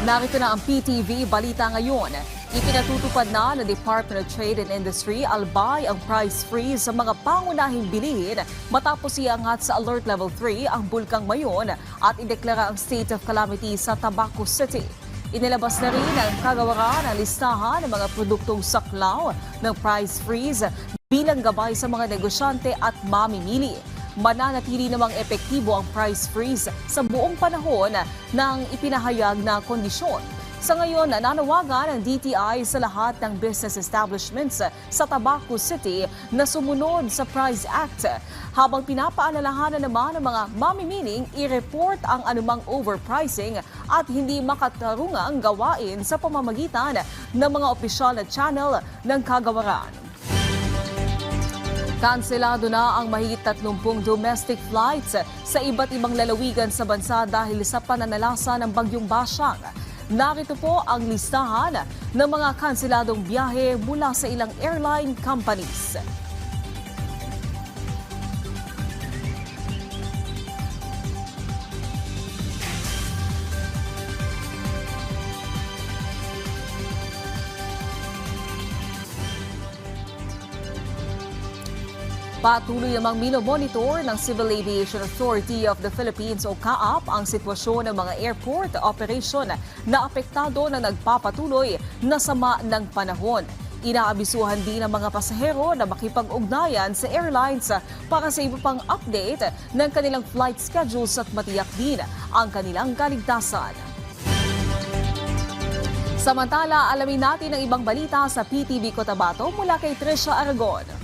Narito na ang PTV Balita ngayon. Ipinatutupad na ng Department of Trade and Industry albay ang price freeze sa mga pangunahing bilihin matapos iangat sa Alert Level 3 ang Bulkang Mayon at ideklara ang state of calamity sa Tabaco City. Inilabas na rin ang kagawaran ng listahan ng mga produktong saklaw ng price freeze bilang gabay sa mga negosyante at mamimili. Mananatili namang epektibo ang price freeze sa buong panahon ng ipinahayag na kondisyon. Sa ngayon, nanawagan ang DTI sa lahat ng business establishments sa Tabaco City na sumunod sa Price Act. Habang pinapaalalahanan naman ng mga mamimiling i-report ang anumang overpricing at hindi makatarungang gawain sa pamamagitan ng mga opisyal na channel ng kagawaran. Kanselado na ang mahigit 30 domestic flights sa iba't ibang lalawigan sa bansa dahil sa pananalasa ng Bagyong Basyang. Narito po ang listahan ng mga kanseladong biyahe mula sa ilang airline companies. Patuloy namang minomonitor ng Civil Aviation Authority of the Philippines o CAAP ang sitwasyon ng mga airport operation na apektado na nagpapatuloy na sama ng panahon. Inaabisuhan din ng mga pasahero na makipag-ugnayan sa airlines para sa iba pang update ng kanilang flight schedules at matiyak din ang kanilang kaligtasan. Samantala, alamin natin ang ibang balita sa PTV Cotabato mula kay Trisha Aragon.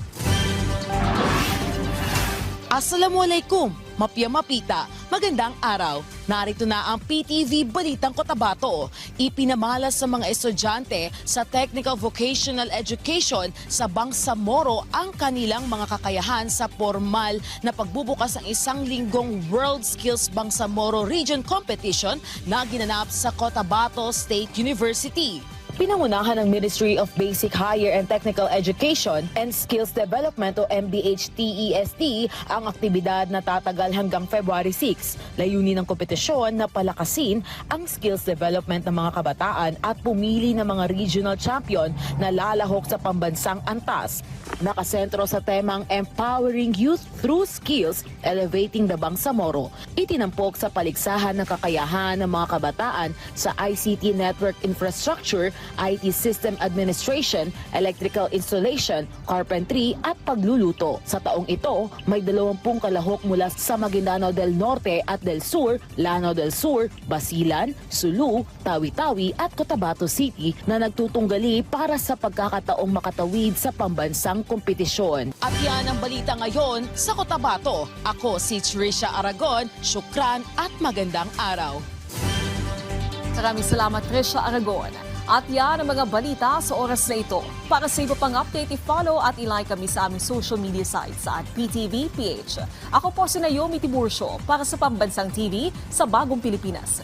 Assalamualaikum, Mapia Mapita, magandang araw. Narito na ang PTV Balitang Cotabato. Ipinamalas sa mga estudyante sa Technical Vocational Education sa Bangsamoro ang kanilang mga kakayahan sa formal na pagbubukas ng isang linggong World Skills Bangsamoro Region Competition na ginanap sa Cotabato State University. Pinangunahan ng Ministry of Basic Higher and Technical Education and Skills Development o MBH-TEST ang aktibidad na tatagal hanggang February 6. Layunin ng kompetisyon na palakasin ang skills development ng mga kabataan at pumili ng mga regional champion na lalahok sa pambansang antas. Nakasentro sa temang Empowering Youth Through Skills, Elevating the Bangsamoro. Itinampok sa paligsahan ng kakayahan ng mga kabataan sa ICT Network Infrastructure, IT System Administration, Electrical Installation, Carpentry at Pagluluto. Sa taong ito, may 20 kalahok mula sa Maguindanao del Norte at del Sur, Lanao del Sur, Basilan, Sulu, Tawi-Tawi at Cotabato City na nagtutunggali para sa pagkakataong makatawid sa pambansang kompetisyon. At yan ang balita ngayon sa Cotabato. Ako si Trisha Aragon, syukran at magandang araw. Maraming salamat, Trisha Aragon. At yan ang mga balita sa oras na ito. Para sa iba pang update, i-follow at i-like kami sa aming social media sites at PTV PH. Ako po si Naomi Tiburcio para sa Pambansang TV sa Bagong Pilipinas.